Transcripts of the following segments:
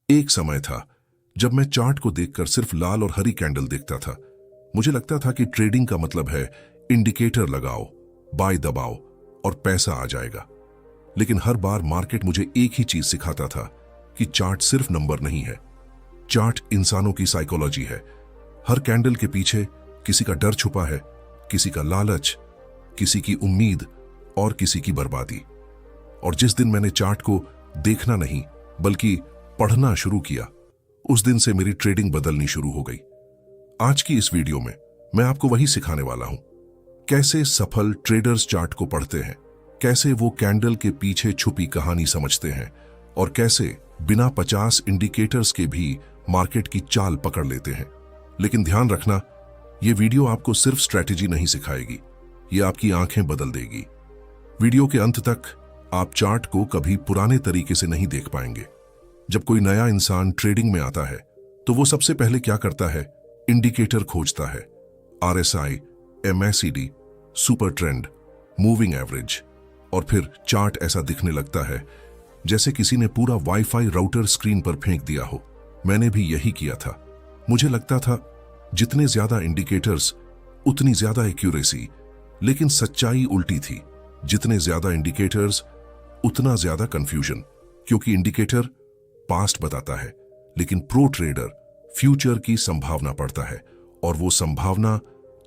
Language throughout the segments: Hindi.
एक समय था जब मैं चार्ट को देखकर सिर्फ लाल और हरी कैंडल देखता था। मुझे लगता था कि ट्रेडिंग का मतलब है इंडिकेटर लगाओ, बाय दबाओ और पैसा आ जाएगा। लेकिन हर बार मार्केट मुझे एक ही चीज सिखाता था कि चार्ट सिर्फ नंबर नहीं है, चार्ट इंसानों की साइकोलॉजी है। हर कैंडल के पीछे किसी का डर छुपा है, किसी का लालच, किसी की उम्मीद और किसी की बर्बादी। और जिस दिन मैंने चार्ट को देखना नहीं बल्कि पढ़ना शुरू किया, उस दिन से मेरी ट्रेडिंग बदलनी शुरू हो गई। आज की इस वीडियो में मैं आपको वही सिखाने वाला हूं, कैसे सफल ट्रेडर्स चार्ट को पढ़ते हैं, कैसे वो कैंडल के पीछे छुपी कहानी समझते हैं और कैसे बिना 50 इंडिकेटर्स के भी मार्केट की चाल पकड़ लेते हैं। लेकिन ध्यान रखना, ये वीडियो आपको सिर्फ स्ट्रैटेजी नहीं सिखाएगी, ये आपकी आंखें बदल देगी। वीडियो के अंत तक आप चार्ट को कभी पुराने तरीके से नहीं देख पाएंगे। जब कोई नया इंसान ट्रेडिंग में आता है तो वो सबसे पहले क्या करता है? इंडिकेटर खोजता है, RSI, MACD, super trend, moving average, और फिर चार्ट ऐसा दिखने लगता है जैसे किसी ने पूरा वाईफाई राउटर स्क्रीन पर फेंक दिया हो। मैंने भी यही किया था। मुझे लगता था जितने ज्यादा इंडिकेटर्स उतनी ज्यादा एक्यूरेसी, लेकिन सच्चाई उल्टी थी। जितने ज्यादा इंडिकेटर्स उतना ज्यादा कंफ्यूजन, क्योंकि इंडिकेटर पास्ट बताता है लेकिन प्रो ट्रेडर फ्यूचर की संभावना पढ़ता है, और वो संभावना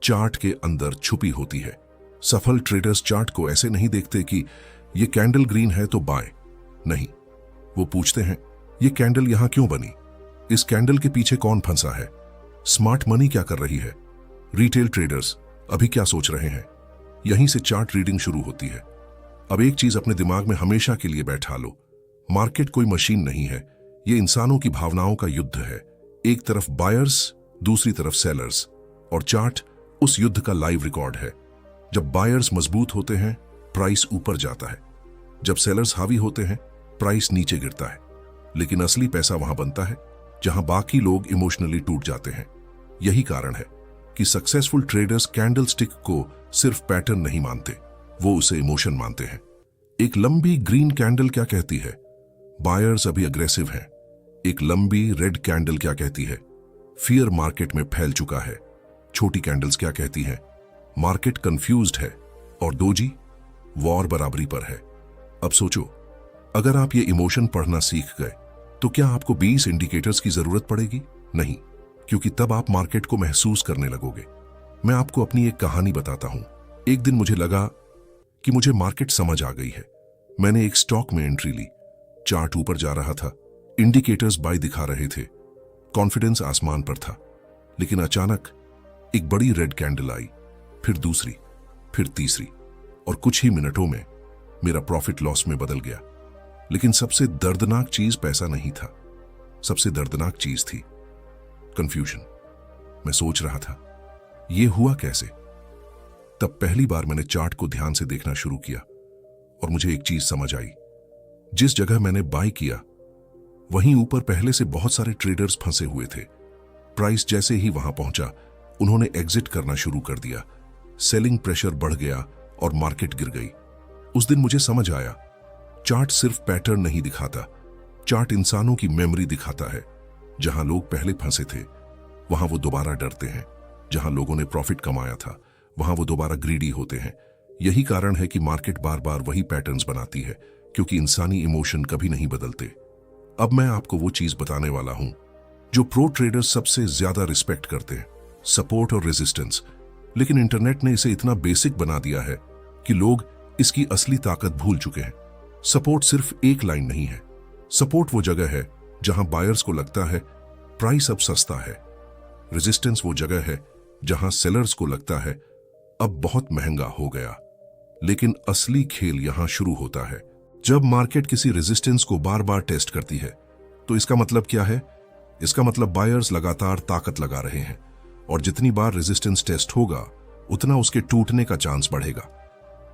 चार्ट के अंदर छुपी होती है। सफल ट्रेडर्स चार्ट को ऐसे नहीं देखते कि ये कैंडल ग्रीन है तो बाय, नहीं। वो पूछते हैं ये कैंडल यहां क्यों बनी, इस कैंडल के पीछे कौन फंसा है, स्मार्ट मनी क्या कर रही है, रिटेल ट्रेडर्स अभी क्या सोच रहे हैं। यहीं से चार्ट रीडिंग शुरू होती है। अब एक चीज अपने दिमाग में हमेशा के लिए बैठा लो, मार्केट कोई मशीन नहीं है, ये इंसानों की भावनाओं का युद्ध है। एक तरफ बायर्स, दूसरी तरफ सेलर्स, और चार्ट उस युद्ध का लाइव रिकॉर्ड है। जब बायर्स मजबूत होते हैं प्राइस ऊपर जाता है, जब सेलर्स हावी होते हैं प्राइस नीचे गिरता है। लेकिन असली पैसा वहां बनता है जहां बाकी लोग इमोशनली टूट जाते हैं। यही कारण है कि सक्सेसफुल ट्रेडर्स कैंडल स्टिक को सिर्फ पैटर्न नहीं मानते, वो उसे इमोशन मानते हैं। एक लंबी ग्रीन कैंडल क्या कहती है? बायर्स अभी अग्रेसिव हैं। एक लंबी रेड कैंडल क्या कहती है? फियर मार्केट में फैल चुका है। छोटी कैंडल्स क्या कहती हैं? मार्केट कंफ्यूज्ड है। और दोजी, वॉर बराबरी पर है। अब सोचो, अगर आप ये इमोशन पढ़ना सीख गए तो क्या आपको 20 इंडिकेटर्स की जरूरत पड़ेगी? नहीं, क्योंकि तब आप मार्केट को महसूस करने लगोगे। मैं आपको अपनी एक कहानी बताता हूं। एक दिन मुझे लगा कि मुझे मार्केट समझ आ गई है। मैंने एक स्टॉक में एंट्री ली। चार्ट ऊपर जा रहा था, इंडिकेटर्स बाय दिखा रहे थे, कॉन्फिडेंस आसमान पर था। लेकिन अचानक एक बड़ी रेड कैंडल आई, फिर दूसरी, फिर तीसरी, और कुछ ही मिनटों में मेरा प्रॉफिट लॉस में बदल गया। लेकिन सबसे दर्दनाक चीज पैसा नहीं था, सबसे दर्दनाक चीज थी कंफ्यूजन। मैं सोच रहा था ये हुआ कैसे? तब पहली बार मैंने चार्ट को ध्यान से देखना शुरू किया और मुझे एक चीज समझ आई। जिस जगह मैंने बाय किया वहीं ऊपर पहले से बहुत सारे ट्रेडर्स फंसे हुए थे। प्राइस जैसे ही वहां पहुंचा उन्होंने एग्जिट करना शुरू कर दिया। सेलिंग प्रेशर बढ़ गया और मार्केट गिर गई। उस दिन मुझे समझ आया, चार्ट सिर्फ पैटर्न नहीं दिखाता, चार्ट इंसानों की मेमोरी दिखाता है। जहां लोग पहले फंसे थे वहां वो दोबारा डरते हैं, जहां लोगों ने प्रॉफिट कमाया था वहां वो दोबारा ग्रीडी होते हैं। यही कारण है कि मार्केट बार बार वही पैटर्न्स बनाती है, क्योंकि इंसानी इमोशन कभी नहीं बदलते। अब मैं आपको वो चीज बताने वाला हूं जो प्रो ट्रेडर्स सबसे ज्यादा रिस्पेक्ट करते हैं, सपोर्ट और रेजिस्टेंस। लेकिन इंटरनेट ने इसे इतना बेसिक बना दिया है कि लोग इसकी असली ताकत भूल चुके हैं। सपोर्ट सिर्फ एक लाइन नहीं है। सपोर्ट वो जगह है जहां बायर्स को लगता है प्राइस अब सस्ता है। रेजिस्टेंस वो जगह है जहां सेलर्स को लगता है अब बहुत महंगा हो गया। लेकिन असली खेल यहां शुरू होता है जब मार्केट किसी रेजिस्टेंस को बार बार टेस्ट करती है। तो इसका मतलब क्या है? इसका मतलब बायर्स लगातार ताकत लगा रहे हैं, और जितनी बार रेजिस्टेंस टेस्ट होगा उतना उसके टूटने का चांस बढ़ेगा।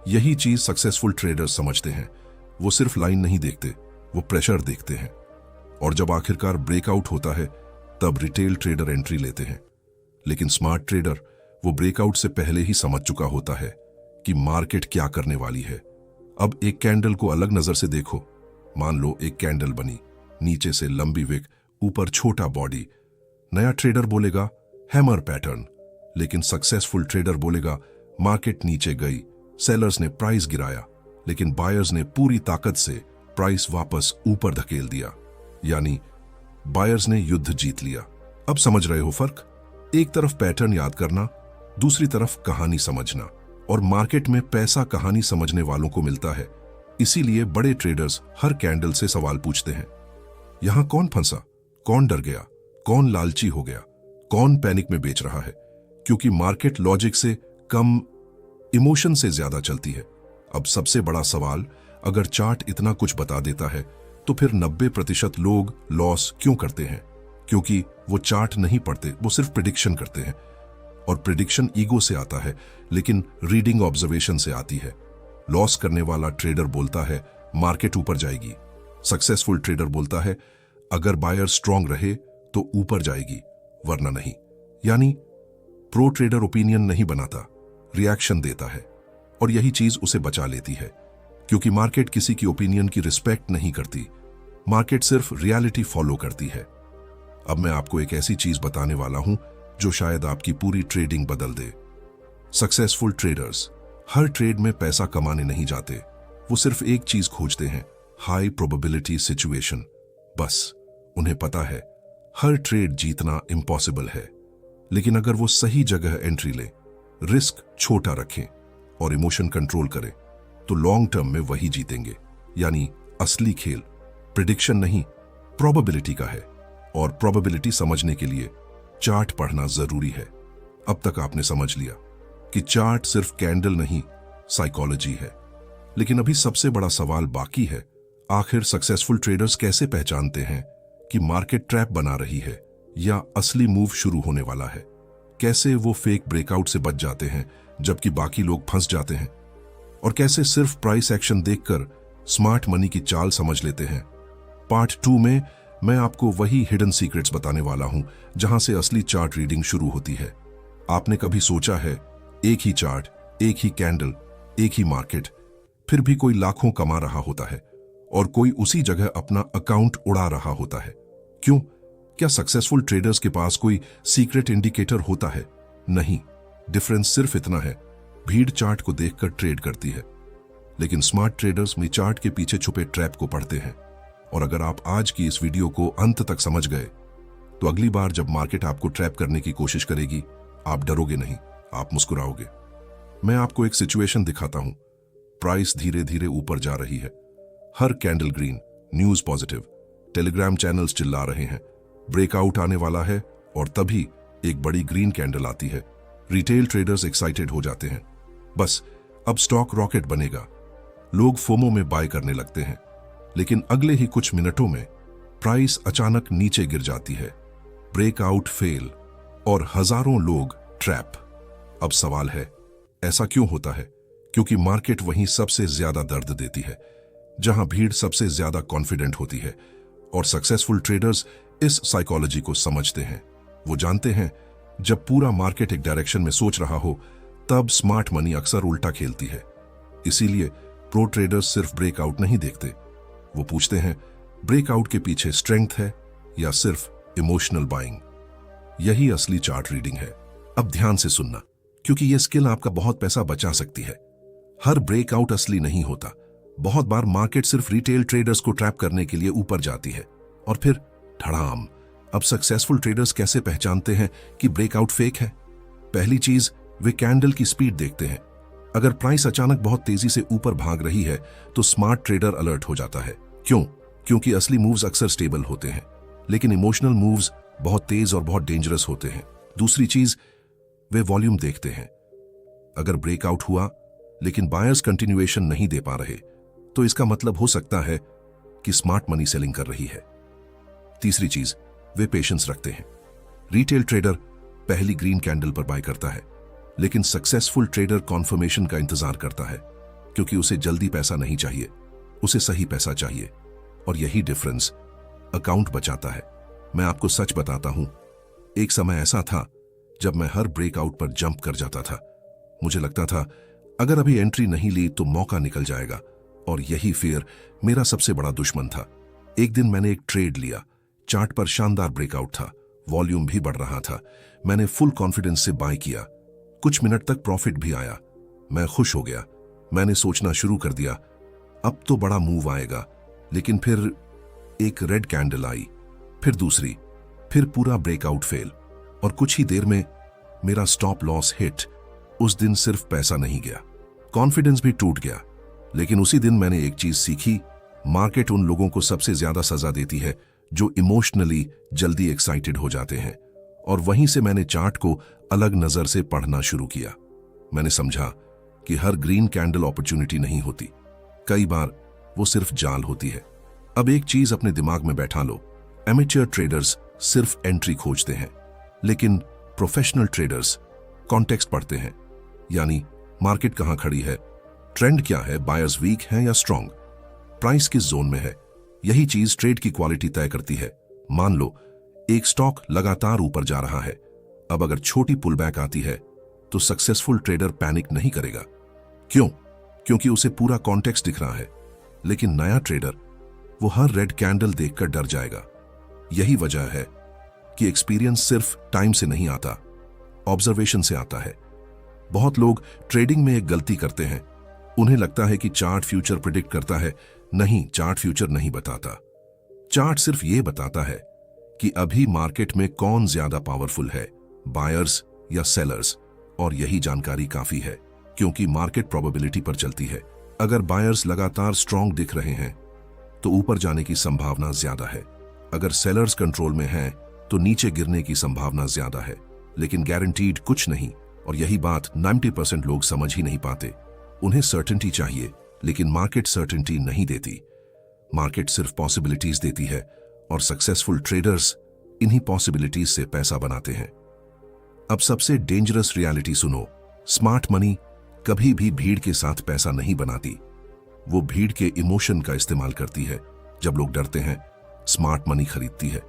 यही चीज सक्सेसफुल ट्रेडर्स समझते हैं। वो सिर्फ लाइन नहीं देखते, वो प्रेशर देखते हैं। और जब आखिरकार ब्रेकआउट होता है तब रिटेल ट्रेडर एंट्री लेते हैं। लेकिन स्मार्ट ट्रेडर वो ब्रेकआउट से पहले ही समझ चुका होता है कि मार्केट क्या करने वाली है। अब एक कैंडल को अलग नजर से देखो। मान लो एक कैंडल बनी, नीचे से लंबी विक, ऊपर छोटा बॉडी। नया ट्रेडर बोलेगा हैमर पैटर्न, लेकिन सक्सेसफुल ट्रेडर बोलेगा मार्केट नीचे गई, सेलर्स ने प्राइस गिराया, लेकिन बायर्स ने पूरी ताकत से प्राइस वापस ऊपर धकेल दिया, यानी बायर्स ने युद्ध जीत लिया। अब समझ रहे हो फर्क? एक तरफ पैटर्न याद करना, दूसरी तरफ कहानी समझना। और मार्केट में पैसा कहानी समझने वालों को मिलता है। इसीलिए बड़े ट्रेडर्स हर कैंडल से सवाल पूछते हैं, यहां कौन फंसा, कौन डर गया, कौन लालची हो गया, कौन पैनिक में बेच रहा है? क्योंकि मार्केट लॉजिक से कम इमोशन से ज्यादा चलती है। अब सबसे बड़ा सवाल, अगर चार्ट इतना कुछ बता देता है तो फिर 90% लोग लॉस क्यों करते हैं? क्योंकि वो चार्ट नहीं पढ़ते, वो सिर्फ प्रिडिक्शन करते हैं। और प्रिडिक्शन ईगो से आता है, लेकिन रीडिंग ऑब्जर्वेशन से आती है। लॉस करने वाला ट्रेडर बोलता है मार्केट ऊपर जाएगी, सक्सेसफुल ट्रेडर बोलता है अगर बायर स्ट्रांग रहे तो ऊपर जाएगी, वरना नहीं। यानी प्रो ट्रेडर ओपिनियन नहीं बनाता, रिएक्शन देता है, और यही चीज उसे बचा लेती है। क्योंकि मार्केट किसी की ओपिनियन की रिस्पेक्ट नहीं करती, मार्केट सिर्फ रियलिटी फॉलो करती है। अब मैं आपको एक ऐसी चीज बताने वाला हूं जो शायद आपकी पूरी ट्रेडिंग बदल दे। सक्सेसफुल ट्रेडर्स हर ट्रेड में पैसा कमाने नहीं जाते, वो सिर्फ एक चीज खोजते हैं, हाई प्रोबेबिलिटी सिचुएशन। बस उन्हें पता है हर ट्रेड जीतना इम्पॉसिबल है, लेकिन अगर वो सही जगह एंट्री ले, रिस्क छोटा रखें और इमोशन कंट्रोल करें, तो लॉन्ग टर्म में वही जीतेंगे। यानी असली खेल प्रिडिक्शन नहीं, प्रोबेबिलिटी का है। और प्रोबेबिलिटी समझने के लिए चार्ट पढ़ना जरूरी है। अब तक आपने समझ लिया कि चार्ट सिर्फ कैंडल नहीं, साइकोलॉजी है। लेकिन अभी सबसे बड़ा सवाल बाकी है, आखिर सक्सेसफुल ट्रेडर्स कैसे पहचानते हैं कि मार्केट ट्रैप बना रही है या असली मूव शुरू होने वाला है? कैसे वो फेक ब्रेकआउट से बच जाते हैं जबकि बाकी लोग फंस जाते हैं? और कैसे सिर्फ प्राइस एक्शन देखकर स्मार्ट मनी की चाल समझ लेते हैं? पार्ट 2 में मैं आपको वही हिडन सीक्रेट्स बताने वाला हूं जहां से असली चार्ट रीडिंग शुरू होती है। आपने कभी सोचा है एक ही चार्ट, एक ही कैंडल, एक ही मार्केट, फिर भी कोई लाखों कमा रहा होता है और कोई उसी जगह अपना अकाउंट उड़ा रहा होता है? क्यों? क्या सक्सेसफुल ट्रेडर्स के पास कोई सीक्रेट इंडिकेटर होता है? नहीं, डिफरेंस सिर्फ इतना है, भीड़ चार्ट को देखकर ट्रेड करती है, लेकिन स्मार्ट ट्रेडर्स में चार्ट के पीछे छुपे ट्रैप को पढ़ते हैं। और अगर आप आज की इस वीडियो को अंत तक समझ गए, तो अगली बार जब मार्केट आपको ट्रैप करने की कोशिश करेगी, आप डरोगे नहीं, आप मुस्कुराओगे। मैं आपको एक सिचुएशन दिखाता हूं। प्राइस धीरे धीरे ऊपर जा रही है, हर candle green, news positive, Telegram channels चिल्ला रहे हैं ब्रेकआउट आने वाला है, और तभी एक बड़ी ग्रीन कैंडल आती है। रिटेल ट्रेडर्स एक्साइटेड हो जाते हैं, बस अब स्टॉक रॉकेट बनेगा। लोग फोमो में बाय करने लगते हैं, लेकिन अगले ही कुछ मिनटों में प्राइस अचानक नीचे गिर जाती है, ब्रेकआउट फेल, और हजारों लोग ट्रैप। अब सवाल है, ऐसा क्यों होता है? क्योंकि मार्केट वहीं सबसे ज्यादा दर्द देती है, जहां भीड़ सबसे ज्यादा कॉन्फिडेंट होती है। और सक्सेसफुल ट्रेडर्स इस साइकोलॉजी को समझते हैं। वो जानते हैं जब पूरा मार्केट एक डायरेक्शन में सोच रहा हो, तब स्मार्ट मनी अक्सर उल्टा खेलती है। इसीलिए प्रो ट्रेडर्स सिर्फ ब्रेकआउट नहीं देखते, वो पूछते हैं ब्रेकआउट के पीछे स्ट्रेंथ है या सिर्फ इमोशनल बाइंग? यही असली चार्ट रीडिंग है। अब ध्यान से सुनना, क्योंकि यह स्किल आपका बहुत पैसा बचा सकती है। हर ब्रेकआउट असली नहीं होता। बहुत बार मार्केट सिर्फ रिटेल ट्रेडर्स को ट्रैप करने के लिए ऊपर जाती है, और फिर धड़ाम। अब सक्सेसफुल ट्रेडर्स कैसे पहचानते हैं कि ब्रेकआउट फेक है? पहली चीज, वे कैंडल की स्पीड देखते हैं। अगर प्राइस अचानक बहुत तेजी से ऊपर भाग रही है तो स्मार्ट ट्रेडर अलर्ट हो जाता है। क्यों? क्योंकि असली मूव्स अक्सर स्टेबल होते हैं, लेकिन इमोशनल मूव्स बहुत तेज और बहुत डेंजरस होते हैं। दूसरी चीज, वे वॉल्यूम देखते हैं। अगर ब्रेकआउट हुआ लेकिन बायर्स कंटिन्यूएशन नहीं दे पा रहे, तो इसका मतलब हो सकता है कि स्मार्ट मनी सेलिंग कर रही है। तीसरी चीज, वे पेशेंस रखते हैं। रिटेल ट्रेडर पहली ग्रीन कैंडल पर बाय करता है, लेकिन सक्सेसफुल ट्रेडर कॉन्फर्मेशन का इंतजार करता है, क्योंकि उसे जल्दी पैसा नहीं चाहिए, उसे सही पैसा चाहिए। और यही डिफरेंस अकाउंट बचाता है। मैं आपको सच बताता हूं, एक समय ऐसा था जब मैं हर ब्रेकआउट पर जंप कर जाता था। मुझे लगता था अगर अभी एंट्री नहीं ली तो मौका निकल जाएगा, और यही फियर मेरा सबसे बड़ा दुश्मन था। एक दिन मैंने एक ट्रेड लिया। चार्ट पर शानदार ब्रेकआउट था, वॉल्यूम भी बढ़ रहा था। मैंने फुल कॉन्फिडेंस से बाय किया। कुछ मिनट तक प्रॉफिट भी आया। मैं खुश हो गया। मैंने सोचना शुरू कर दिया, अब तो बड़ा मूव आएगा। लेकिन फिर एक रेड कैंडल आई, फिर दूसरी, फिर पूरा ब्रेकआउट फेल, और कुछ ही देर में मेरा स्टॉप लॉस हिट। उस दिन सिर्फ पैसा नहीं गया, कॉन्फिडेंस भी टूट गया। लेकिन उसी दिन मैंने एक चीज सीखी, मार्केट उन लोगों को सबसे ज्यादा सजा देती है जो इमोशनली जल्दी एक्साइटेड हो जाते हैं। और वहीं से मैंने चार्ट को अलग नजर से पढ़ना शुरू किया। मैंने समझा कि हर ग्रीन कैंडल अपॉर्चुनिटी नहीं होती, कई बार वो सिर्फ जाल होती है। अब एक चीज अपने दिमाग में बैठा लो, एमेच्योर ट्रेडर्स सिर्फ एंट्री खोजते हैं, लेकिन प्रोफेशनल ट्रेडर्स कॉन्टेक्स्ट पढ़ते हैं। यानी मार्केट कहां खड़ी है, ट्रेंड क्या है, बायर्स वीक हैं या स्ट्रांग, प्राइस किस जोन में है। यही चीज ट्रेड की क्वालिटी तय करती है। मान लो एक स्टॉक लगातार ऊपर जा रहा है, अब अगर छोटी पुलबैक आती है तो सक्सेसफुल ट्रेडर पैनिक नहीं करेगा। क्यों? क्योंकि उसे पूरा कॉन्टेक्स्ट दिख रहा है। लेकिन नया ट्रेडर वो हर रेड कैंडल देखकर डर जाएगा। यही वजह है कि एक्सपीरियंस सिर्फ टाइम से नहीं आता, ऑब्जर्वेशन से आता है। बहुत लोग ट्रेडिंग में एक गलती करते हैं, उन्हें लगता है कि चार्ट फ्यूचर प्रिडिक्ट करता है। नहीं, चार्ट फ्यूचर नहीं बताता। चार्ट सिर्फ ये बताता है कि अभी मार्केट में कौन ज्यादा पावरफुल है, बायर्स या सेलर्स। और यही जानकारी काफी है, क्योंकि मार्केट प्रोबेबिलिटी पर चलती है। अगर बायर्स लगातार स्ट्रांग दिख रहे हैं तो ऊपर जाने की संभावना ज्यादा है। अगर सेलर्स कंट्रोल में हैं तो नीचे गिरने की संभावना ज्यादा है। लेकिन गारंटीड कुछ नहीं, और यही बात 90% लोग समझ ही नहीं पाते। उन्हें सर्टेनिटी चाहिए, लेकिन मार्केट सर्टेनिटी नहीं देती। मार्केट सिर्फ पॉसिबिलिटीज देती है, और सक्सेसफुल ट्रेडर्स इन्हीं पॉसिबिलिटीज से पैसा बनाते हैं। अब सबसे डेंजरस रियलिटी सुनो, स्मार्ट मनी कभी भी भीड़ के साथ पैसा नहीं बनाती। वो भीड़ के इमोशन का इस्तेमाल करती है। जब लोग डरते हैं, स्मार्ट मनी खरीदती है।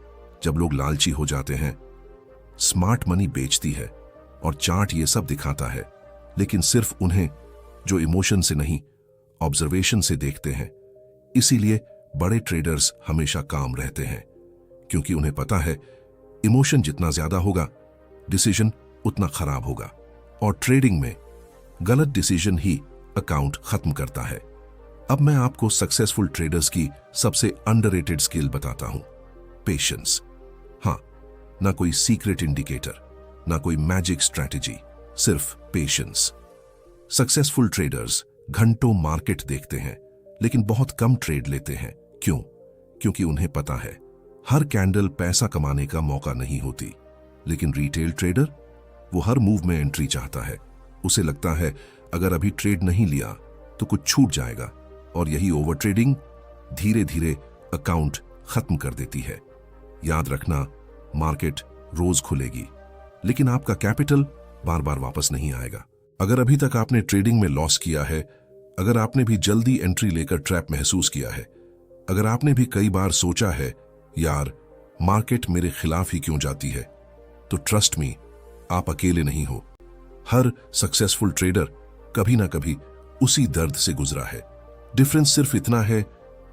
जब लोग लालची हो जाते हैं, स्मार्ट मनी बेचती है। और चार्ट ये सब दिखाता है, लेकिन सिर्फ उन्हें जो इमोशन से नहीं, ऑब्जर्वेशन से देखते हैं। इसीलिए बड़े ट्रेडर्स हमेशा काम रहते हैं, क्योंकि उन्हें पता है इमोशन जितना ज्यादा होगा, डिसीजन उतना खराब होगा। और ट्रेडिंग में गलत डिसीजन ही अकाउंट खत्म करता है। अब मैं आपको सक्सेसफुल ट्रेडर्स की सबसे अंडररेटेड स्किल बताता हूं, पेशेंस। हां, ना कोई सीक्रेट इंडिकेटर, ना कोई मैजिक स्ट्रैटेजी, सिर्फ पेशेंस। सक्सेसफुल ट्रेडर्स घंटों मार्केट देखते हैं, लेकिन बहुत कम ट्रेड लेते हैं। क्यों? क्योंकि उन्हें पता है हर कैंडल पैसा कमाने का मौका नहीं होती। लेकिन रिटेल ट्रेडर वो हर मूव में एंट्री चाहता है। उसे लगता है अगर अभी ट्रेड नहीं लिया तो कुछ छूट जाएगा, और यही ओवर ट्रेडिंग धीरे धीरे अकाउंट खत्म कर देती है। याद रखना, मार्केट रोज खुलेगी, लेकिन आपका कैपिटल बार बार वापस नहीं आएगा। अगर अभी तक आपने ट्रेडिंग में लॉस किया है, अगर आपने भी जल्दी एंट्री लेकर ट्रैप महसूस किया है, अगर आपने भी कई बार सोचा है यार मार्केट मेरे खिलाफ ही क्यों जाती है, तो ट्रस्ट मी, आप अकेले नहीं हो। हर सक्सेसफुल ट्रेडर कभी ना कभी उसी दर्द से गुजरा है। डिफरेंस सिर्फ इतना है,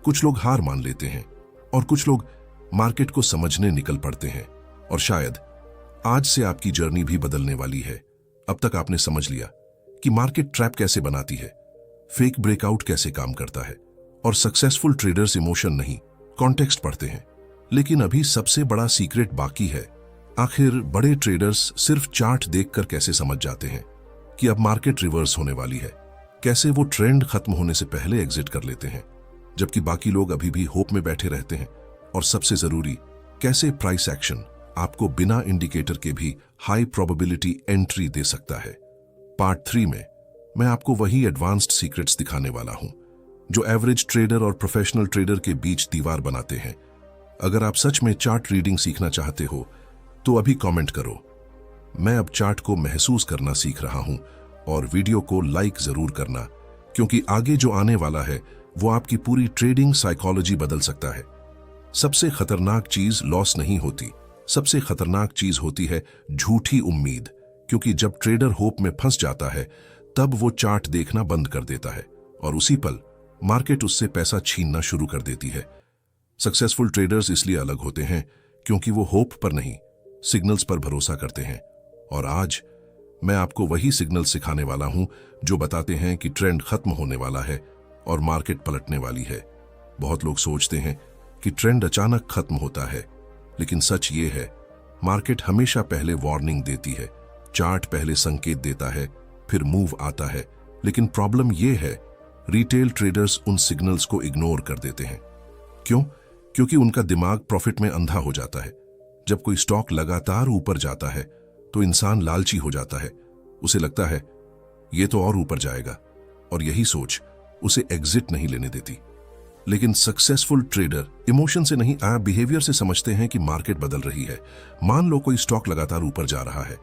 कुछ लोग हार मान लेते हैं और कुछ लोग मार्केट को समझने निकल पड़ते हैं। और शायद आज से आपकी जर्नी भी बदलने वाली है। अब तक आपने समझ लिया कि मार्केट ट्रैप कैसे बनाती है, फेक ब्रेकआउट कैसे काम करता है, और सक्सेसफुल ट्रेडर्स इमोशन नहीं, कॉन्टेक्स्ट पढ़ते हैं। लेकिन अभी सबसे बड़ा सीक्रेट बाकी है। आखिर बड़े ट्रेडर्स सिर्फ चार्ट देखकर कैसे समझ जाते हैं कि अब मार्केट रिवर्स होने वाली है? कैसे वो ट्रेंड खत्म होने से पहले एग्जिट कर लेते हैं, जबकि बाकी लोग अभी भी होप में बैठे रहते हैं? और सबसे जरूरी, कैसे प्राइस एक्शन आपको बिना इंडिकेटर के भी हाई प्रोबेबिलिटी एंट्री दे सकता है? पार्ट 3 में मैं आपको वही एडवांस्ड सीक्रेट्स दिखाने वाला हूं जो एवरेज ट्रेडर और प्रोफेशनल ट्रेडर के बीच दीवार बनाते हैं। अगर आप सच में चार्ट रीडिंग सीखना चाहते हो तो अभी कमेंट करो, मैं अब चार्ट को महसूस करना सीख रहा हूं, और वीडियो को लाइक जरूर करना, क्योंकि आगे जो आने वाला है वो आपकी पूरी ट्रेडिंग साइकोलॉजी बदल सकता है। सबसे खतरनाक चीज लॉस नहीं होती, सबसे खतरनाक चीज होती है झूठी उम्मीद। क्योंकि जब ट्रेडर होप में फंस जाता है तब वो चार्ट देखना बंद कर देता है, और उसी पल मार्केट उससे पैसा छीनना शुरू कर देती है। सक्सेसफुल ट्रेडर्स इसलिए अलग होते हैं क्योंकि वो होप पर नहीं, सिग्नल्स पर भरोसा करते हैं। और आज मैं आपको वही सिग्नल सिखाने वाला हूं जो बताते हैं कि ट्रेंड खत्म होने वाला है और मार्केट पलटने वाली है। बहुत लोग सोचते हैं कि ट्रेंड अचानक खत्म होता है, लेकिन सच ये है, मार्केट हमेशा पहले वार्निंग देती है, चार्ट पहले संकेत देता है, फिर मूव आता है। लेकिन प्रॉब्लम ये है, रिटेल ट्रेडर्स उन सिग्नल्स को इग्नोर कर देते हैं। क्यों? क्योंकि उनका दिमाग प्रॉफिट में अंधा हो जाता है। जब कोई स्टॉक लगातार ऊपर जाता है तो इंसान लालची हो जाता है। उसे लगता है ये तो और ऊपर जाएगा, और यही सोच उसे एग्जिट नहीं लेने देती। लेकिन सक्सेसफुल ट्रेडर इमोशन से नहीं, बिहेवियर से समझते हैं कि मार्केट बदल रही है। मान लो कोई स्टॉक लगातार ऊपर जा रहा है,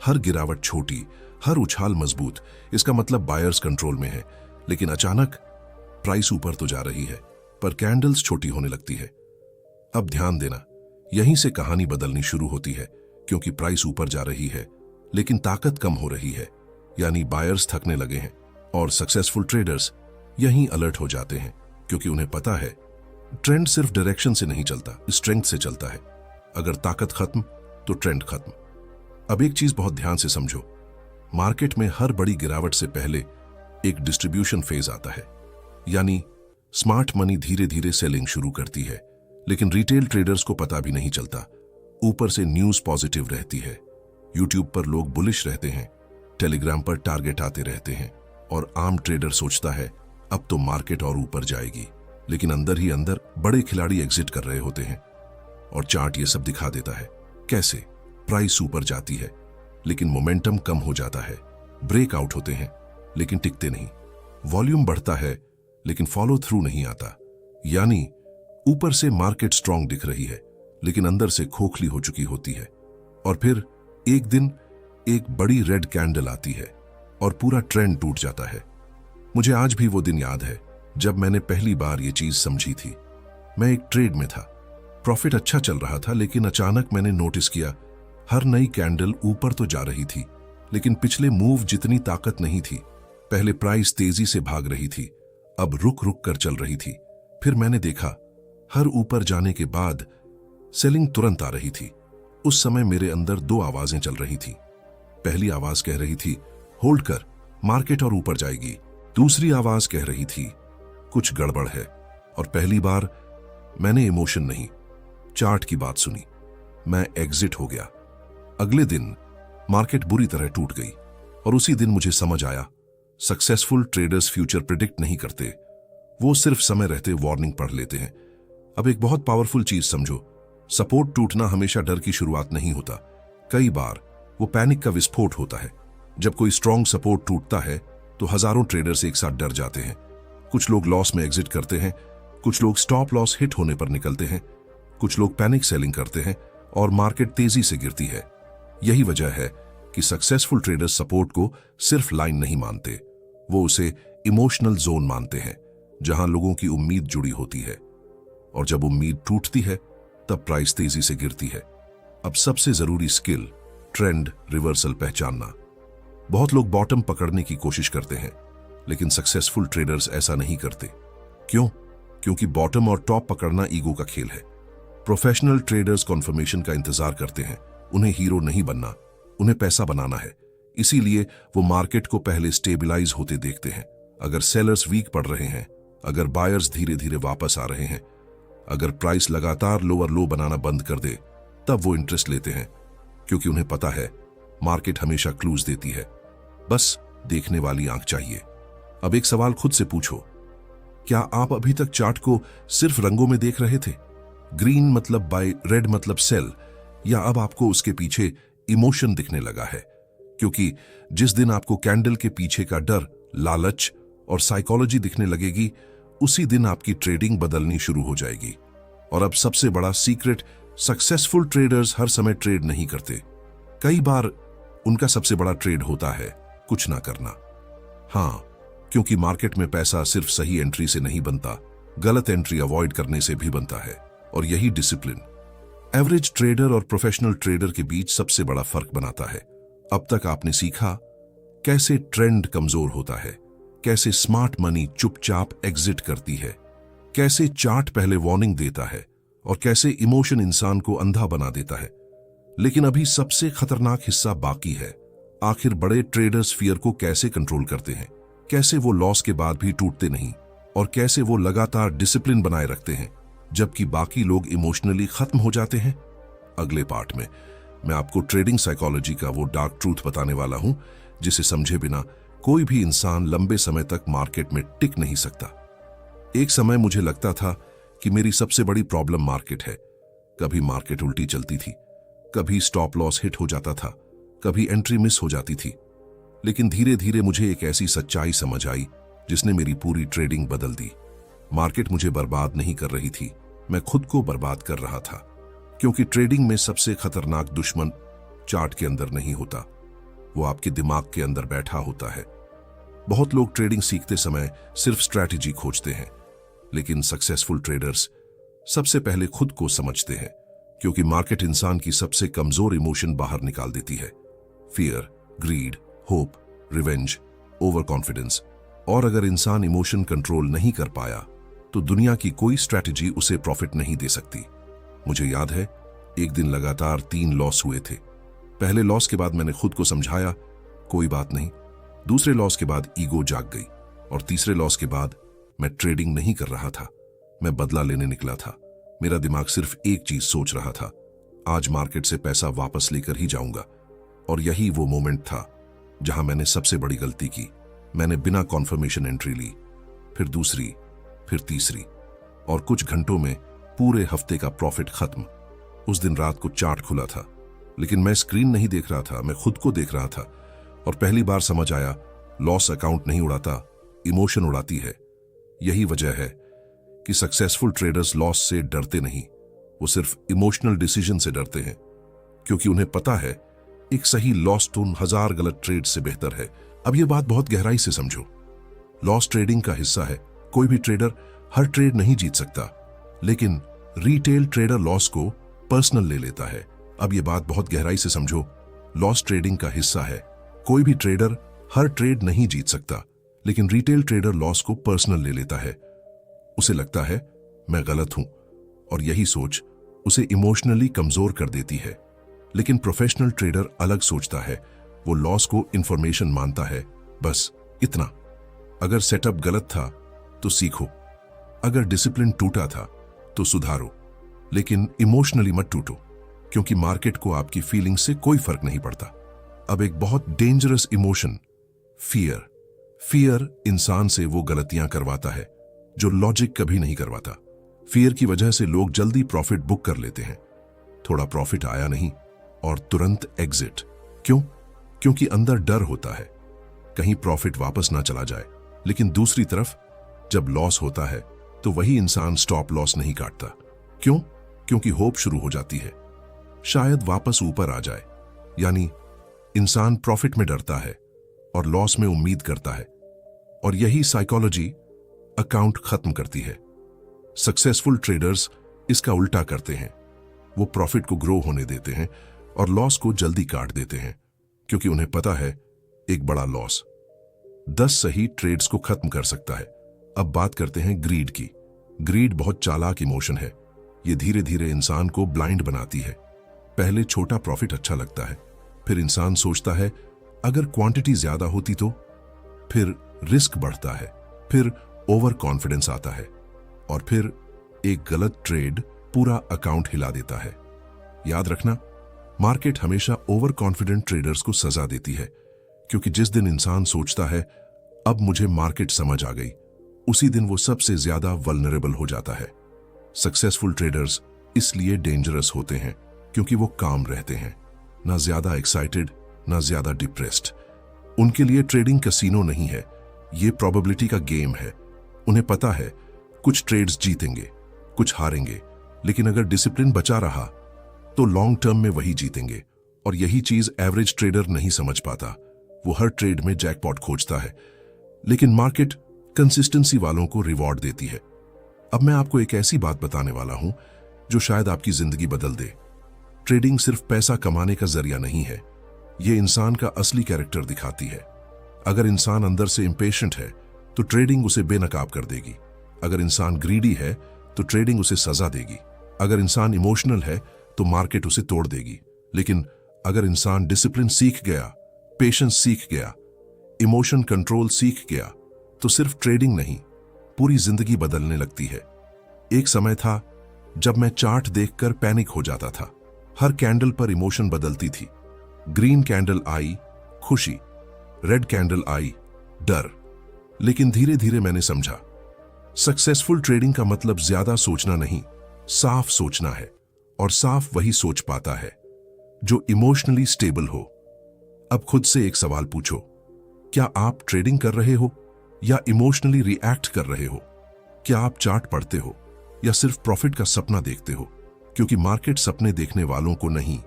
हर गिरावट छोटी, हर उछाल मजबूत, इसका मतलब बायर्स कंट्रोल में है। लेकिन अचानक प्राइस ऊपर तो जा रही है, पर कैंडल्स छोटी होने लगती है। अब ध्यान देना, यहीं से कहानी बदलनी शुरू होती है, क्योंकि प्राइस ऊपर जा रही है लेकिन ताकत कम हो रही है, यानी बायर्स थकने लगे हैं। और सक्सेसफुल ट्रेडर्स यहीं अलर्ट हो जाते हैं, क्योंकि उन्हें पता है ट्रेंड सिर्फ डायरेक्शन से नहीं चलता, स्ट्रेंथ से चलता है। अगर ताकत खत्म तो ट्रेंड खत्म। अब एक चीज बहुत ध्यान से समझो, मार्केट में हर बड़ी गिरावट से पहले एक डिस्ट्रीब्यूशन फेज आता है, यानी स्मार्ट मनी धीरे धीरे सेलिंग शुरू करती है। लेकिन रिटेल ट्रेडर्स को पता भी नहीं चलता। ऊपर से न्यूज पॉजिटिव रहती है, यूट्यूब पर लोग बुलिश रहते हैं, टेलीग्राम पर टारगेट आते रहते हैं, और आम ट्रेडर सोचता है अब तो मार्केट और ऊपर जाएगी। लेकिन अंदर ही अंदर बड़े खिलाड़ी एग्जिट कर रहे होते हैं, और चार्ट ये सब दिखा देता है। कैसे? प्राइस ऊपर जाती है लेकिन मोमेंटम कम हो जाता है, ब्रेकआउट होते हैं लेकिन टिकते नहीं, वॉल्यूम बढ़ता है लेकिन फॉलो थ्रू नहीं आता। यानी ऊपर से मार्केट स्ट्रांग दिख रही है लेकिन अंदर से खोखली हो चुकी होती है। और फिर एक दिन एक बड़ी रेड कैंडल आती है और पूरा ट्रेंड टूट जाता है। मुझे आज भी वो दिन याद है जब मैंने पहली बार ये चीज समझी थी। मैं एक ट्रेड में था, प्रॉफिट अच्छा चल रहा था, लेकिन अचानक मैंने नोटिस किया हर नई कैंडल ऊपर तो जा रही थी, लेकिन पिछले मूव जितनी ताकत नहीं थी। पहले प्राइस तेजी से भाग रही थी, अब रुक रुक कर चल रही थी। फिर मैंने देखा हर ऊपर जाने के बाद सेलिंग तुरंत आ रही थी। उस समय मेरे अंदर दो आवाजें चल रही थी। पहली आवाज कह रही थी होल्ड कर, मार्केट और ऊपर जाएगी। दूसरी आवाज कह रही थी कुछ गड़बड़ है। और पहली बार मैंने इमोशन नहीं, चार्ट की बात सुनी। मैं एग्जिट हो गया। अगले दिन मार्केट बुरी तरह टूट गई, और उसी दिन मुझे समझ आया सक्सेसफुल ट्रेडर्स फ्यूचर प्रिडिक्ट नहीं करते, वो सिर्फ समय रहते वार्निंग पढ़ लेते हैं। अब एक बहुत पावरफुल चीज समझो, सपोर्ट टूटना हमेशा डर की शुरुआत नहीं होता। कई बार वो पैनिक का विस्फोट होता है। जब कोई स्ट्रांग सपोर्ट टूटता है तो हजारों ट्रेडर्स एक साथ डर जाते हैं। कुछ लोग लॉस में एग्जिट करते हैं, कुछ लोग स्टॉप लॉस हिट होने पर निकलते हैं, कुछ लोग पैनिक सेलिंग करते हैं, और मार्केट तेजी से गिरती है। यही वजह है कि सक्सेसफुल ट्रेडर्स सपोर्ट को सिर्फ लाइन नहीं मानते, वो उसे इमोशनल जोन मानते हैं, जहां लोगों की उम्मीद जुड़ी होती है। और जब उम्मीद टूटती है तब प्राइस तेजी से गिरती है। अब सबसे जरूरी स्किल, ट्रेंड रिवर्सल पहचानना। बहुत लोग बॉटम पकड़ने की कोशिश करते हैं, लेकिन सक्सेसफुल ट्रेडर्स ऐसा नहीं करते। क्यों? क्योंकि बॉटम और टॉप पकड़ना ईगो का खेल है। प्रोफेशनल ट्रेडर्स कॉन्फर्मेशन का इंतजार करते हैं। उन्हें हीरो नहीं बनना, उन्हें पैसा बनाना है। इसीलिए वो मार्केट को पहले स्टेबलाइज होते देखते हैं। अगर सेलर्स वीक पड़ रहे हैं, अगर बायर्स धीरे धीरे वापस आ रहे हैं, अगर प्राइस लगातार लोअर लो बनाना बंद कर दे, तब वो इंटरेस्ट लेते हैं, क्योंकि उन्हें पता है मार्केट हमेशा क्लूज देती है, बस देखने वाली आंख चाहिए। अब एक सवाल खुद से पूछो, क्या आप अभी तक चार्ट को सिर्फ रंगों में देख रहे थे? ग्रीन मतलब बाय, रेड मतलब सेल, या अब आपको उसके पीछे इमोशन दिखने लगा है? क्योंकि जिस दिन आपको कैंडल के पीछे का डर, लालच और साइकोलॉजी दिखने लगेगी, उसी दिन आपकी ट्रेडिंग बदलनी शुरू हो जाएगी। और अब सबसे बड़ा सीक्रेट, सक्सेसफुल ट्रेडर्स हर समय ट्रेड नहीं करते। कई बार उनका सबसे बड़ा ट्रेड होता है कुछ ना करना। हाँ, क्योंकि मार्केट में पैसा सिर्फ सही एंट्री से नहीं बनता, गलत एंट्री अवॉइड करने से भी बनता है। और यही डिसिप्लिन एवरेज ट्रेडर और प्रोफेशनल ट्रेडर के बीच सबसे बड़ा फर्क बनाता है। अब तक आपने सीखा कैसे ट्रेंड कमजोर होता है, कैसे स्मार्ट मनी चुपचाप एग्जिट करती है, कैसे चार्ट पहले वार्निंग देता है और कैसे इमोशन इंसान को अंधा बना देता है। लेकिन अभी सबसे खतरनाक हिस्सा बाकी है। आखिर बड़े ट्रेडर्स फियर को कैसे कंट्रोल करते हैं, कैसे वो लॉस के बाद भी टूटते नहीं, और कैसे वो लगातार डिसिप्लिन बनाए रखते हैं जबकि बाकी लोग इमोशनली खत्म हो जाते हैं। अगले पार्ट में मैं आपको ट्रेडिंग साइकोलॉजी का वो डार्क ट्रूथ बताने वाला हूं जिसे समझे बिना कोई भी इंसान लंबे समय तक मार्केट में टिक नहीं सकता। एक समय मुझे लगता था कि मेरी सबसे बड़ी प्रॉब्लम मार्केट है। कभी मार्केट उल्टी चलती थी, कभी स्टॉप लॉस हिट हो जाता था, कभी एंट्री मिस हो जाती थी। लेकिन धीरे धीरे मुझे एक ऐसी सच्चाई समझ आई जिसने मेरी पूरी ट्रेडिंग बदल दी। मार्केट मुझे बर्बाद नहीं कर रही थी, मैं खुद को बर्बाद कर रहा था। क्योंकि ट्रेडिंग में सबसे खतरनाक दुश्मन चार्ट के अंदर नहीं होता, वो आपके दिमाग के अंदर बैठा होता है। बहुत लोग ट्रेडिंग सीखते समय सिर्फ स्ट्रैटेजी खोजते हैं, लेकिन सक्सेसफुल ट्रेडर्स सबसे पहले खुद को समझते हैं। क्योंकि मार्केट इंसान की सबसे कमजोर इमोशन बाहर निकाल देती है। Fear, greed, hope, revenge, overconfidence. और अगर इंसान इमोशन कंट्रोल नहीं कर पाया तो दुनिया की कोई स्ट्रैटेजी उसे प्रॉफिट नहीं दे सकती। मुझे याद है, एक दिन लगातार 3 लॉस हुए थे। पहले लॉस के बाद मैंने खुद को समझाया, कोई बात नहीं। दूसरे लॉस के बाद ईगो जाग गई, और तीसरे लॉस के बाद मैं ट्रेडिंग नहीं कर रहा था, मैं बदला लेने निकला था। मेरा दिमाग सिर्फ एक चीज सोच रहा था, आज मार्केट से पैसा वापस लेकर ही जाऊंगा। और यही वो मोमेंट था जहां मैंने सबसे बड़ी गलती की। मैंने बिना कॉन्फर्मेशन एंट्री ली, फिर दूसरी, फिर तीसरी, और कुछ घंटों में पूरे हफ्ते का प्रॉफिट खत्म। उस दिन रात को चार्ट खुला था, लेकिन मैं स्क्रीन नहीं देख रहा था, मैं खुद को देख रहा था। और पहली बार समझ आया, लॉस अकाउंट नहीं उड़ाता, इमोशन उड़ाती है। यही वजह है कि सक्सेसफुल ट्रेडर्स लॉस से डरते नहीं, वो सिर्फ इमोशनल डिसीजन से डरते हैं। क्योंकि उन्हें पता है एक सही लॉस तो 1000 गलत ट्रेड से बेहतर है। अब यह बात बहुत गहराई से समझो, लॉस ट्रेडिंग का हिस्सा है। कोई भी ट्रेडर हर ट्रेड नहीं जीत सकता, लेकिन रिटेल ट्रेडर लॉस को पर्सनल ले लेता है। अब यह बात बहुत गहराई से समझो, लॉस ट्रेडिंग का हिस्सा है। कोई भी ट्रेडर हर ट्रेड नहीं जीत सकता, लेकिन रिटेल ट्रेडर लॉस को पर्सनल ले लेता है। उसे लगता है मैं गलत हूं, और यही सोच उसे इमोशनली कमजोर कर देती है। लेकिन प्रोफेशनल ट्रेडर अलग सोचता है, वो लॉस को इंफॉर्मेशन मानता है, बस इतना। अगर सेटअप गलत था तो सीखो, अगर डिसिप्लिन टूटा था तो सुधारो, लेकिन इमोशनली मत टूटो, क्योंकि मार्केट को आपकी फीलिंग से कोई फर्क नहीं पड़ता। अब एक बहुत डेंजरस इमोशन, फियर। फियर इंसान से वो गलतियां करवाता है जो लॉजिक कभी नहीं करवाता। फियर की वजह से लोग जल्दी प्रॉफिट बुक कर लेते हैं, थोड़ा प्रॉफिट आया नहीं और तुरंत एग्जिट। क्यों? क्योंकि अंदर डर होता है कहीं प्रॉफिट वापस ना चला जाए। लेकिन दूसरी तरफ जब लॉस होता है तो वही इंसान स्टॉप लॉस नहीं काटता। क्यों? क्योंकि होप शुरू हो जाती है, शायद वापस ऊपर आ जाए। यानी इंसान प्रॉफिट में डरता है और लॉस में उम्मीद करता है, और यही साइकोलॉजी अकाउंट खत्म करती है। सक्सेसफुल ट्रेडर्स इसका उल्टा करते हैं, वो प्रॉफिट को ग्रो होने देते हैं और लॉस को जल्दी काट देते हैं, क्योंकि उन्हें पता है एक बड़ा लॉस 10 सही ट्रेड्स को खत्म कर सकता है। अब बात करते हैं ग्रीड की। ग्रीड बहुत चालाक इमोशन है, ये धीरे धीरे इंसान को ब्लाइंड बनाती है। पहले छोटा प्रॉफिट अच्छा लगता है, फिर इंसान सोचता है अगर क्वांटिटी ज्यादा होती तो, फिर रिस्क बढ़ता है, फिर ओवर कॉन्फिडेंस आता है, और फिर एक गलत ट्रेड पूरा अकाउंट हिला देता है। याद रखना, मार्केट हमेशा ओवर कॉन्फिडेंट ट्रेडर्स को सजा देती है, क्योंकि जिस दिन इंसान सोचता है अब मुझे मार्केट समझ आ गई, उसी दिन वो सबसे ज्यादा वल्नरेबल हो जाता है। सक्सेसफुल ट्रेडर्स इसलिए डेंजरस होते हैं क्योंकि वो काम रहते हैं, ना ज्यादा एक्साइटेड ना ज्यादा डिप्रेस्ड। उनके लिए ट्रेडिंग कैसीनो नहीं है, ये प्रोबेबिलिटी का गेम है। उन्हें पता है कुछ ट्रेड्स जीतेंगे, कुछ हारेंगे, लेकिन अगर डिसिप्लिन बचा रहा तो लॉन्ग टर्म में वही जीतेंगे। और यही चीज एवरेज ट्रेडर नहीं समझ पाता। वो हर ट्रेड में जैकपॉट खोजता है, लेकिन मार्केट कंसिस्टेंसी वालों को रिवॉर्ड देती है। अब मैं आपको एक ऐसी बात बताने वाला हूं जो शायद आपकी जिंदगी बदल दे। ट्रेडिंग सिर्फ पैसा कमाने का जरिया नहीं है, ये इंसान का असली कैरेक्टर दिखाती है। अगर इंसान अंदर से इंपेशेंट है तो ट्रेडिंग उसे बेनकाब कर देगी। अगर इंसान ग्रीडी है तो ट्रेडिंग उसे सजा देगी। अगर इंसान इमोशनल है तो मार्केट उसे तोड़ देगी, लेकिन अगर इंसान डिसिप्लिन सीख गया, पेशेंस सीख गया, इमोशन कंट्रोल सीख गया, तो सिर्फ ट्रेडिंग नहीं, पूरी जिंदगी बदलने लगती है। एक समय था जब मैं चार्ट देखकर पैनिक हो जाता था। हर कैंडल पर इमोशन बदलती थी। ग्रीन कैंडल आई खुशी, रेड कैंडल आई डर। लेकिन धीरे धीरे मैंने समझा, सक्सेसफुल ट्रेडिंग का मतलब ज्यादा सोचना नहीं, साफ सोचना है। और साफ वही सोच पाता है जो इमोशनली स्टेबल हो। अब खुद से एक सवाल पूछो, क्या आप ट्रेडिंग कर रहे हो या इमोशनली रिएक्ट कर रहे हो? क्या आप चार्ट पढ़ते हो या सिर्फ प्रॉफिट का सपना देखते हो? क्योंकि मार्केट सपने देखने वालों को नहीं,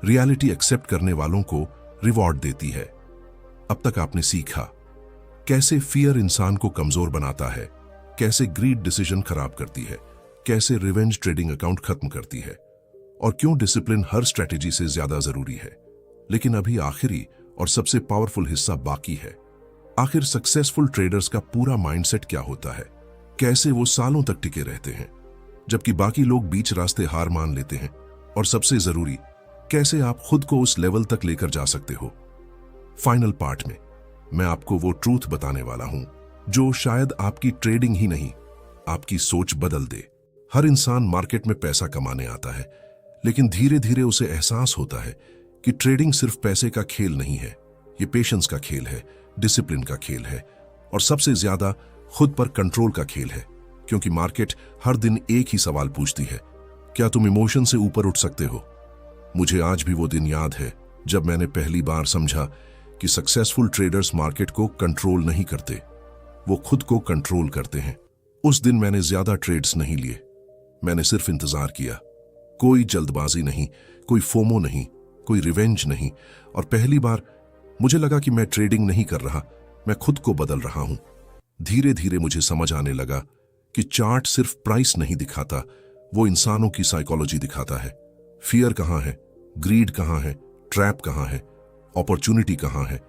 रियलिटी एक्सेप्ट करने वालों को रिवॉर्ड देती है। अब तक आपने सीखा कैसे फियर इंसान को कमजोर बनाता है, कैसे ग्रीड डिसीजन खराब करती है, कैसे रिवेंज ट्रेडिंग अकाउंट खत्म करती है, और क्यों डिसिप्लिन हर स्ट्रेटेजी से ज्यादा जरूरी है। लेकिन अभी आखिरी और सबसे पावरफुल हिस्सा बाकी है। आखिर सक्सेसफुल ट्रेडर्स का पूरा माइंडसेट क्या होता है, कैसे वो सालों तक टिके रहते हैं जबकि बाकी लोग बीच रास्ते हार मान लेते हैं, और सबसे जरूरी, कैसे आप खुद को उस लेवल तक लेकर जा सकते हो। फाइनल पार्ट में मैं आपको वो ट्रूथ बताने वाला हूं जो शायद आपकी ट्रेडिंग ही नहीं, आपकी सोच बदल दे। हर इंसान मार्केट में पैसा कमाने आता है, लेकिन धीरे धीरे उसे एहसास होता है कि ट्रेडिंग सिर्फ पैसे का खेल नहीं है, ये पेशेंस का खेल है, डिसिप्लिन का खेल है, और सबसे ज्यादा खुद पर कंट्रोल का खेल है। क्योंकि मार्केट हर दिन एक ही सवाल पूछती है, क्या तुम इमोशन से ऊपर उठ सकते हो? मुझे आज भी वो दिन याद है जब मैंने पहली बार समझा कि सक्सेसफुल ट्रेडर्स मार्केट को कंट्रोल नहीं करते, वो खुद को कंट्रोल करते हैं। उस दिन मैंने ज्यादा ट्रेड्स नहीं लिए, मैंने सिर्फ इंतजार किया। कोई जल्दबाजी नहीं, कोई फोमो नहीं, कोई रिवेंज नहीं, और पहली बार मुझे लगा कि मैं ट्रेडिंग नहीं कर रहा, मैं खुद को बदल रहा हूं। धीरे धीरे मुझे समझ आने लगा कि चार्ट सिर्फ प्राइस नहीं दिखाता, वो इंसानों की साइकोलॉजी दिखाता है। फियर कहां है, ग्रीड कहां है, ट्रैप कहां है, अपॉर्चुनिटी कहां है।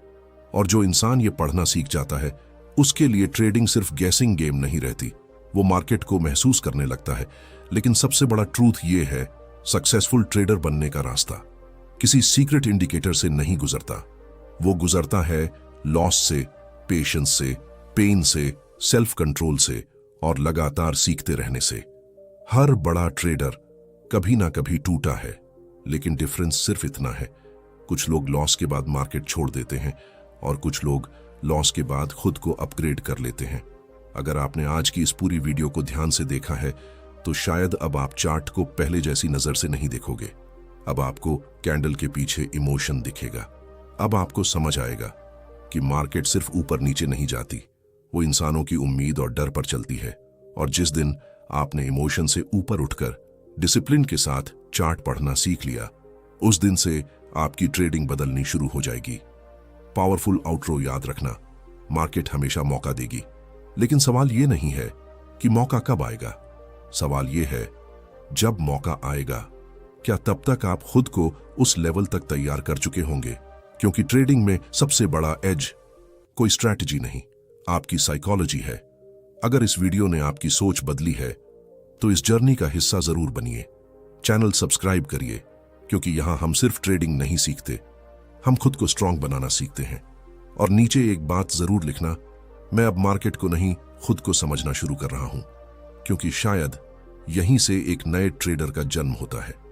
और जो इंसान ये पढ़ना सीख जाता है, उसके लिए ट्रेडिंग सिर्फ गैसिंग गेम नहीं रहती, वो मार्केट को महसूस करने लगता है। लेकिन सबसे बड़ा ट्रूथ ये है, सक्सेसफुल ट्रेडर बनने का रास्ता किसी सीक्रेट इंडिकेटर से नहीं गुजरता, वो गुजरता है लॉस से, पेशेंस से, पेन से, सेल्फ कंट्रोल से, और लगातार सीखते रहने से। हर बड़ा ट्रेडर कभी ना कभी टूटा है, लेकिन डिफरेंस सिर्फ इतना है, कुछ लोग लॉस के बाद मार्केट छोड़ देते हैं और कुछ लोग लॉस के बाद खुद को अपग्रेड कर लेते हैं। अगर आपने आज की इस पूरी वीडियो को ध्यान से देखा है तो शायद अब आप चार्ट को पहले जैसी नजर से नहीं देखोगे। अब आपको कैंडल के पीछे इमोशन दिखेगा। अब आपको समझ आएगा कि मार्केट सिर्फ ऊपर नीचे नहीं जाती, वो इंसानों की उम्मीद और डर पर चलती है। और जिस दिन आपने इमोशन से ऊपर उठकर डिसिप्लिन के साथ चार्ट पढ़ना सीख लिया, उस दिन से आपकी ट्रेडिंग बदलनी शुरू हो जाएगी। पावरफुल आउटरो याद रखना, मार्केट हमेशा मौका देगी, लेकिन सवाल ये नहीं है कि मौका कब आएगा, सवाल ये है जब मौका आएगा, क्या तब तक आप खुद को उस लेवल तक तैयार कर चुके होंगे? क्योंकि ट्रेडिंग में सबसे बड़ा एज कोई स्ट्रैटेजी नहीं, आपकी साइकोलॉजी है। अगर इस वीडियो ने आपकी सोच बदली है तो इस जर्नी का हिस्सा जरूर बनिए। चैनल सब्सक्राइब करिए, क्योंकि यहां हम सिर्फ ट्रेडिंग नहीं सीखते, हम खुद को स्ट्रांग बनाना सीखते हैं। और नीचे एक बात जरूर लिखना, मैं अब मार्केट को नहीं, खुद को समझना शुरू कर रहा हूं, क्योंकि शायद यहीं से एक नए ट्रेडर का जन्म होता है।